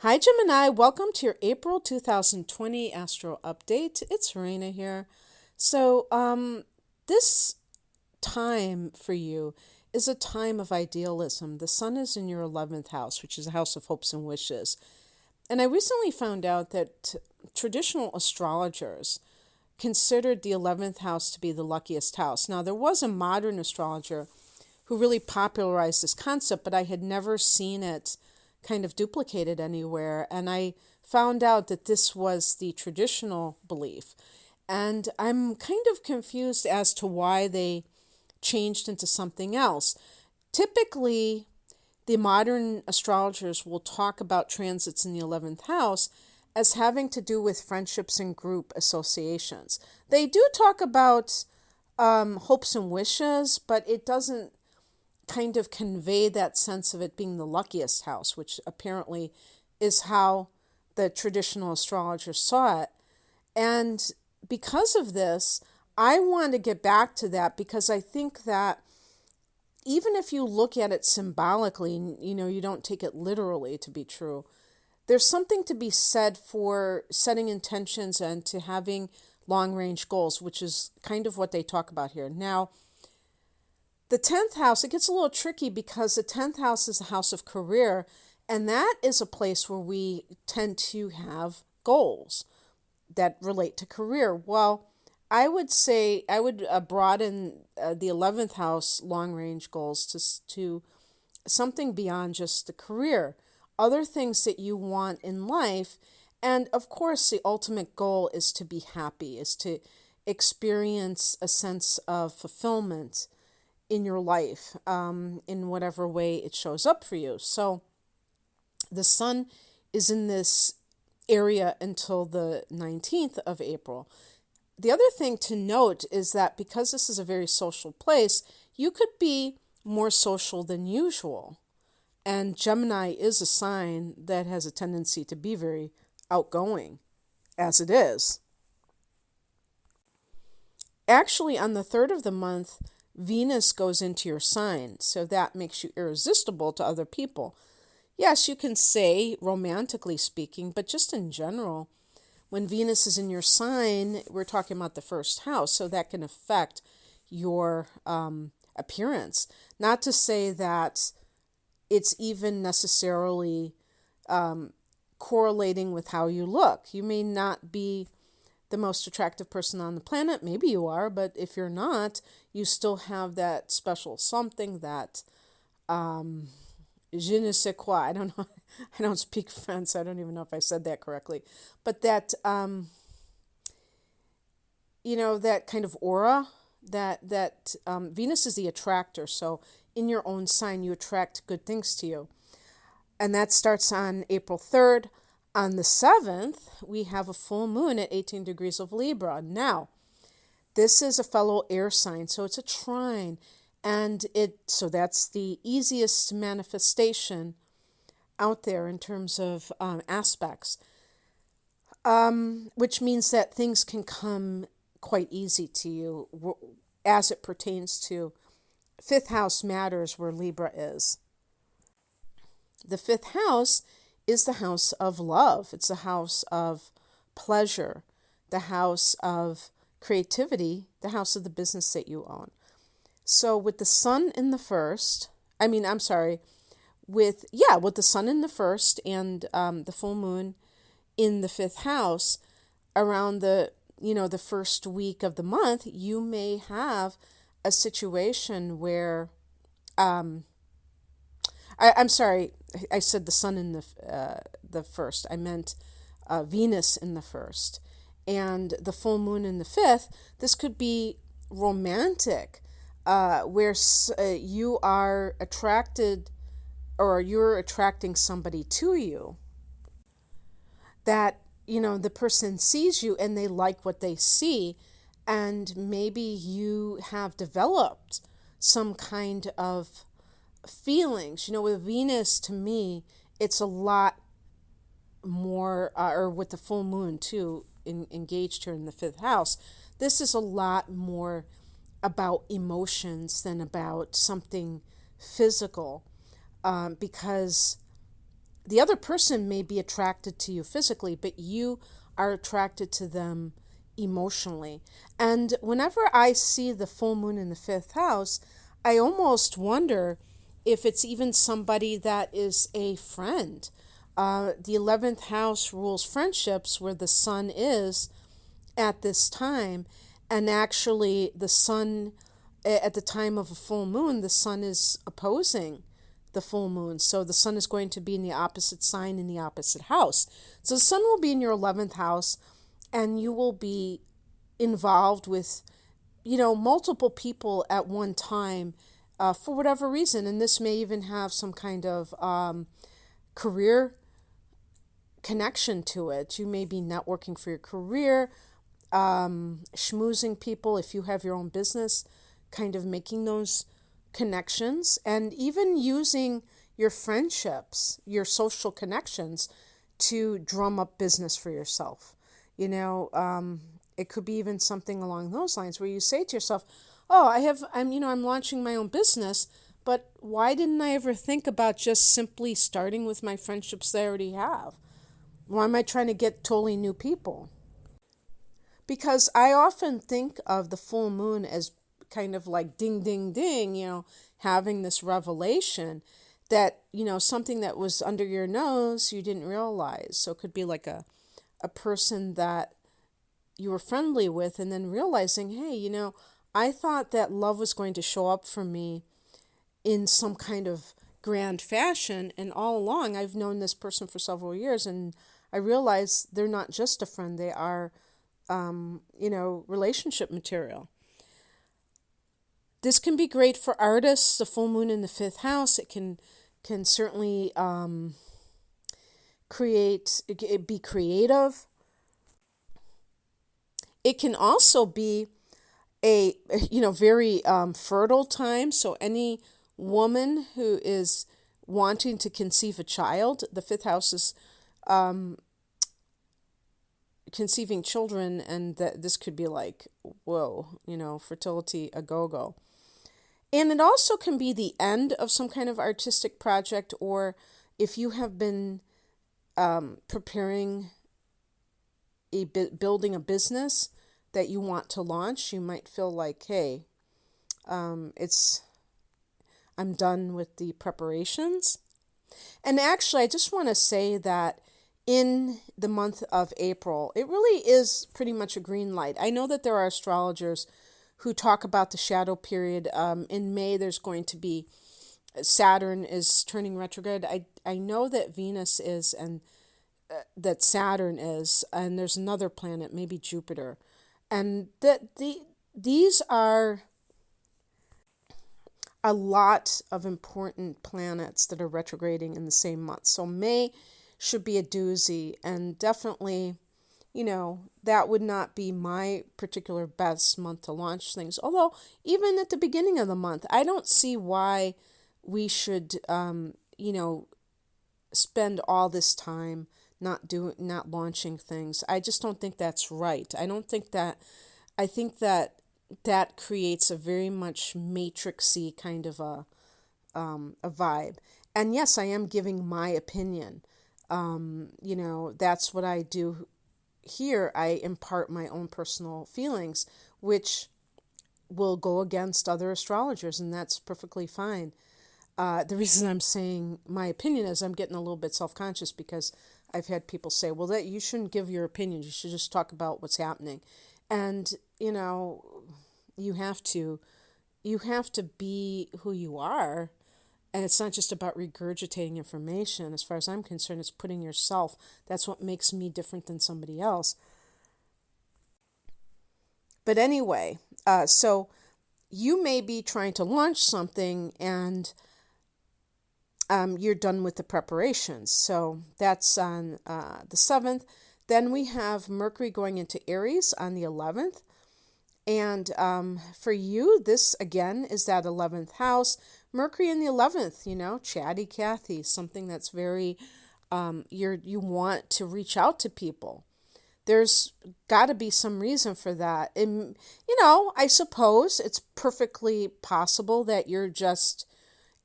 Hi, Gemini. Welcome to your April 2020 Astro Update. It's Serena here. This time for you is a time of idealism. The sun is in your 11th house, which is a house of hopes and wishes. And I recently found out that traditional astrologers considered the 11th house to be the luckiest house. Now, there was a modern astrologer who really popularized this concept, but I had never seen it kind of duplicated anywhere. And I found out that this was the traditional belief. And I'm kind of confused as to why they changed into something else. Typically, the modern astrologers will talk about transits in the 11th house as having to do with friendships and group associations. They do talk about hopes and wishes, but it doesn't kind of convey that sense of it being the luckiest house, which apparently is how the traditional astrologers saw it. And because of this, I want to get back to that because I think that even if you look at it symbolically, you don't take it literally to be true, there's something to be said for setting intentions and to having long-range goals, which is kind of what they talk about here. Now, the 10th house, it gets a little tricky because the 10th house is a house of career, and that is a place where we tend to have goals that relate to career. Well, I would say I would broaden the 11th house long-range goals to something beyond just the career, other things that you want in life. And of course, the ultimate goal is to be happy, is to experience a sense of fulfillment in your life, in whatever way it shows up for you. So the sun is in this area until the 19th of April. The other thing to note is that because this is a very social place, you could be more social than usual. And Gemini is a sign that has a tendency to be very outgoing, as it is. Actually, on the 3rd of the month, Venus goes into your sign, so that makes you irresistible to other people. Yes, you can say romantically speaking, but just in general, when Venus is in your sign, we're talking about the first house, so that can affect your appearance. Not to say that it's even necessarily correlating with how you look. You may not be the most attractive person on the planet. Maybe you are, but if you're not, you still have that special something that je ne sais quoi. I don't know. I don't speak French. I don't even know if I said that correctly. But that, that kind of aura, that Venus is the attractor. So in your own sign, you attract good things to you. And that starts on April 3rd. On the 7th, we have a full moon at 18 degrees of Libra. Now, this is a fellow air sign, so it's a trine. And so that's the easiest manifestation out there in terms of aspects, which means that things can come quite easy to you as it pertains to 5th house matters where Libra is. The 5th house is the house of love. It's the house of pleasure, the house of creativity, the house of the business that you own. So with the sun in the first, with the sun in the first and the full moon in the 5th house, around the first week of the month, you may have a situation where, I said the sun in the first. I meant Venus in the first, and the full moon in the 5th. This could be romantic, where you are attracted, or you're attracting somebody to you. That the person sees you and they like what they see, and maybe you have developed some kind of feelings. With Venus, to me, it's a lot more, or with the full moon too, engaged here in the 5th house, this is a lot more about emotions than about something physical, because the other person may be attracted to you physically, but you are attracted to them emotionally. And whenever I see the full moon in the fifth house, I almost wonder if it's even somebody that is a friend. The 11th house rules friendships, where the sun is at this time. And actually, the sun, at the time of a full moon, the sun is opposing the full moon. So the sun is going to be in the opposite sign in the opposite house. So the sun will be in your 11th house, and you will be involved with, multiple people at one time for whatever reason. And this may even have some kind of career connection to it. You may be networking for your career, schmoozing people if you have your own business, kind of making those connections, and even using your friendships, your social connections, to drum up business for yourself. It could be even something along those lines where you say to yourself, "Oh, I'm launching my own business, but why didn't I ever think about just simply starting with my friendships that I already have? Why am I trying to get totally new people?" Because I often think of the full moon as kind of like ding, ding, ding, having this revelation that, something that was under your nose you didn't realize. So it could be like a person that you were friendly with, and then realizing, hey, I thought that love was going to show up for me in some kind of grand fashion. And all along, I've known this person for several years, and I realize they're not just a friend, they are, relationship material. This can be great for artists, the full moon in the fifth house. It can certainly be creative. It can also be a very fertile time. So any woman who is wanting to conceive a child, the fifth house is conceiving children, and that this could be like, whoa, fertility a go-go. And it also can be the end of some kind of artistic project, or if you have been preparing building a business that you want to launch, you might feel like, hey, I'm done with the preparations. And actually, I just want to say that in the month of April, it really is pretty much a green light. I know that there are astrologers who talk about the shadow period. In May, there's going to be Saturn is turning retrograde. I know that Venus is, and that Saturn is, and there's another planet, maybe Jupiter, and these are a lot of important planets that are retrograding in the same month. So May should be a doozy, and definitely, that would not be my particular best month to launch things. Although, even at the beginning of the month, I don't see why we should, spend all this time not launching things. I just don't think that's right. I think that creates a very much matrixy kind of a vibe. And yes, I am giving my opinion. That's what I do here. I impart my own personal feelings, which will go against other astrologers, and that's perfectly fine. The reason I'm saying my opinion is I'm getting a little bit self-conscious, because I've had people say, well, that you shouldn't give your opinion. You should just talk about what's happening. And, you have to be who you are. And it's not just about regurgitating information. As far as I'm concerned, it's putting yourself. That's what makes me different than somebody else. But anyway, so you may be trying to launch something, and you're done with the preparations. So that's on the 7th. Then we have Mercury going into Aries on the 11th. And for you, this again is that 11th house. Mercury in the 11th, chatty Cathy, something that's very, you want to reach out to people. There's got to be some reason for that. And, I suppose it's perfectly possible that you're just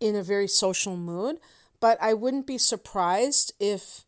in a very social mood. but I wouldn't be surprised if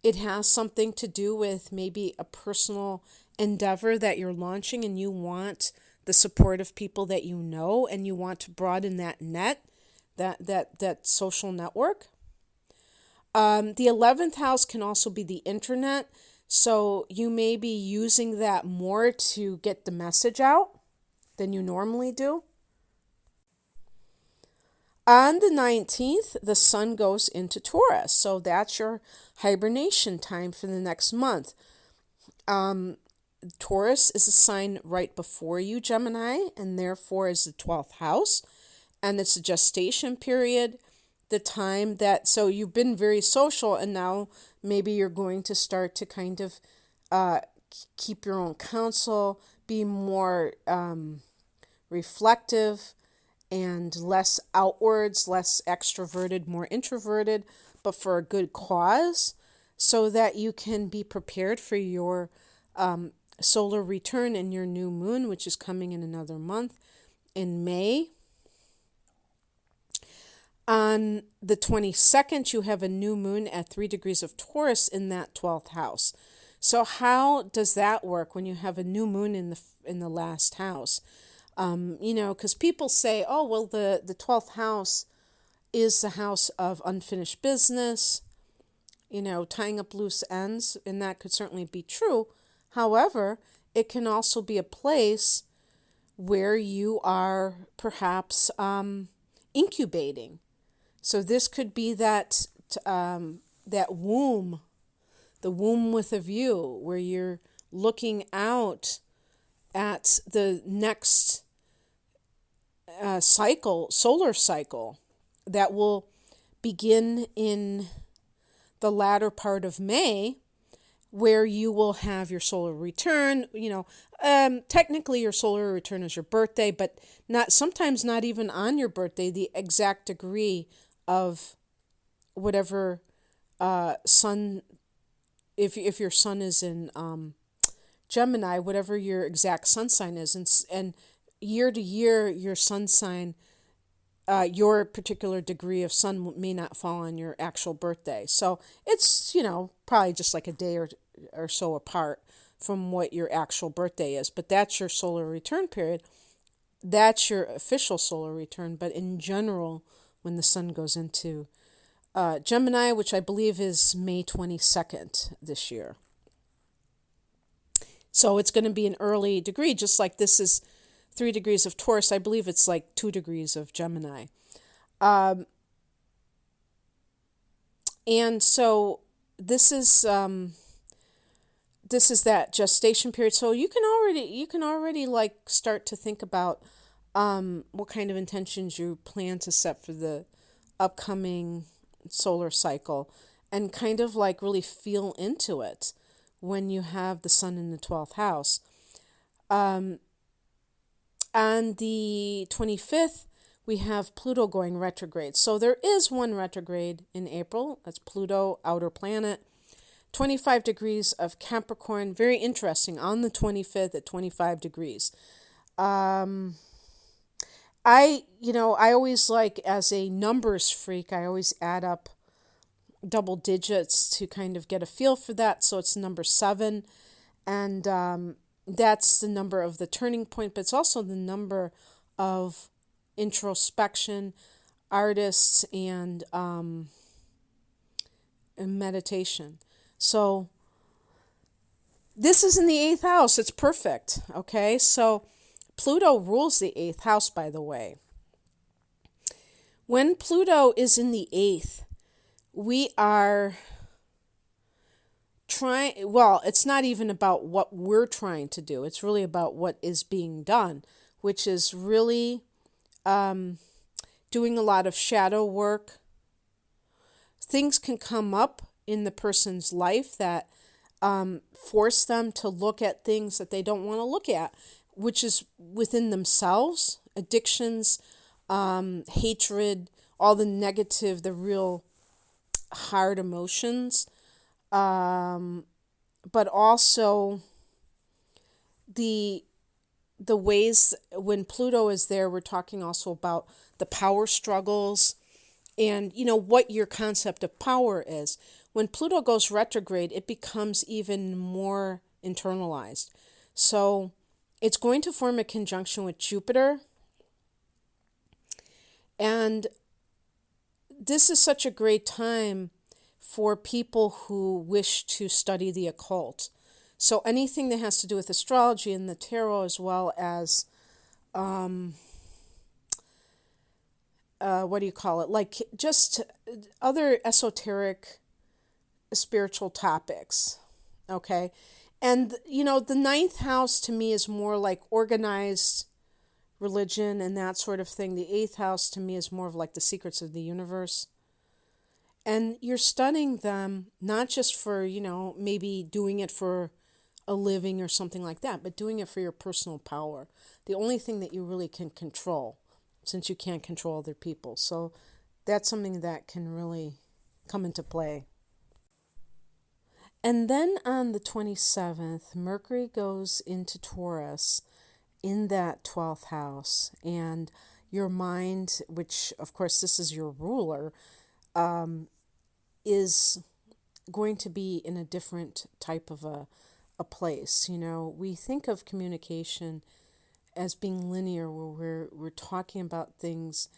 it has something to do with maybe a personal endeavor that you're launching and you want the support of people that you know and you want to broaden that net, that social network. The 11th house can also be the internet. So you may be using that more to get the message out than you normally do. On the 19th, the sun goes into Taurus. So that's your hibernation time for the next month. Taurus is a sign right before you, Gemini, and therefore is the 12th house. And it's a gestation period, the time that, so you've been very social, and now maybe you're going to start to kind of keep your own counsel, be more reflective, and less outwards, less extroverted, more introverted, but for a good cause, so that you can be prepared for your solar return and your new moon, which is coming in another month in May. On the 22nd, you have a new moon at 3 degrees of Taurus in that 12th house. So how does that work when you have a new moon in the last house? Because people say, oh, well, the 12th house is the house of unfinished business, tying up loose ends, and that could certainly be true. However, it can also be a place where you are perhaps incubating. So this could be that womb, the womb with a view, where you're looking out at the next solar cycle that will begin in the latter part of May, where you will have your solar return. Technically your solar return is your birthday, but sometimes not even on your birthday, the exact degree of whatever sun, if your sun is in Gemini, whatever your exact sun sign is, and year to year, your sun sign, your particular degree of sun may not fall on your actual birthday. So it's, probably just like a day or so apart from what your actual birthday is. But that's your solar return period. That's your official solar return. But in general, when the sun goes into Gemini, which I believe is May 22nd this year. So it's going to be an early degree, just like this is 3 degrees of Taurus. I believe it's like 2 degrees of Gemini. And so this is that gestation period. So you can already like start to think about what kind of intentions you plan to set for the upcoming solar cycle, and kind of like really feel into it when you have the sun in the 12th house. On the 25th, we have Pluto going retrograde. So there is one retrograde in April. That's Pluto, outer planet. 25 degrees of Capricorn. Very interesting. On the 25th at 25 degrees. I always like, as a numbers freak, I always add up double digits to kind of get a feel for that. So it's number 7. And that's the number of the turning point, but it's also the number of introspection, artists, and meditation. So this is in the 8th house. It's perfect. Okay, so Pluto rules the 8th house, by the way. When Pluto is in the 8th, we are it's not even about what we're trying to do. It's really about what is being done, which is really doing a lot of shadow work. Things can come up in the person's life that force them to look at things that they don't want to look at, which is within themselves, addictions, hatred, all the negative, the real hard emotions. But also the ways when Pluto is there, we're talking also about the power struggles, and what your concept of power is. When Pluto goes retrograde, it becomes even more internalized. So it's going to form a conjunction with Jupiter, and this is such a great time for people who wish to study the occult. So anything that has to do with astrology and the tarot, as well as what do you call it? Like just other esoteric spiritual topics. Okay. And, the ninth house to me is more like organized religion and that sort of thing. The eighth house to me is more of like the secrets of the universe. And you're studying them not just for, maybe doing it for a living or something like that, but doing it for your personal power. The only thing that you really can control, since you can't control other people. So that's something that can really come into play. And then on the 27th, Mercury goes into Taurus in that 12th house. And your mind, which of course this is your ruler, is going to be in a different type of a place. We think of communication as being linear, where we're talking about things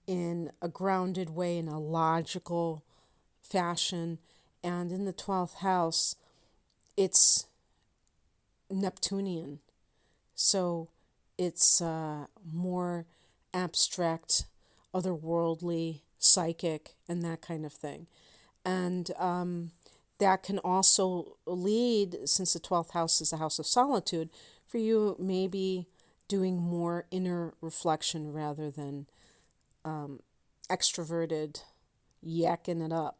in a grounded way, in a logical fashion. And in the 12th house, it's Neptunian. So it's more abstract, otherworldly, psychic, and that kind of thing. And that can also lead, since the 12th house is a house of solitude, for you maybe doing more inner reflection rather than extroverted yakking it up.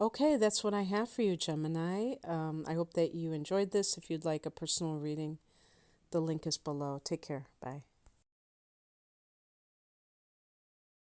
Okay, that's what I have for you, Gemini. I hope that you enjoyed this. If you'd like a personal reading, the link is below. Take care. Bye.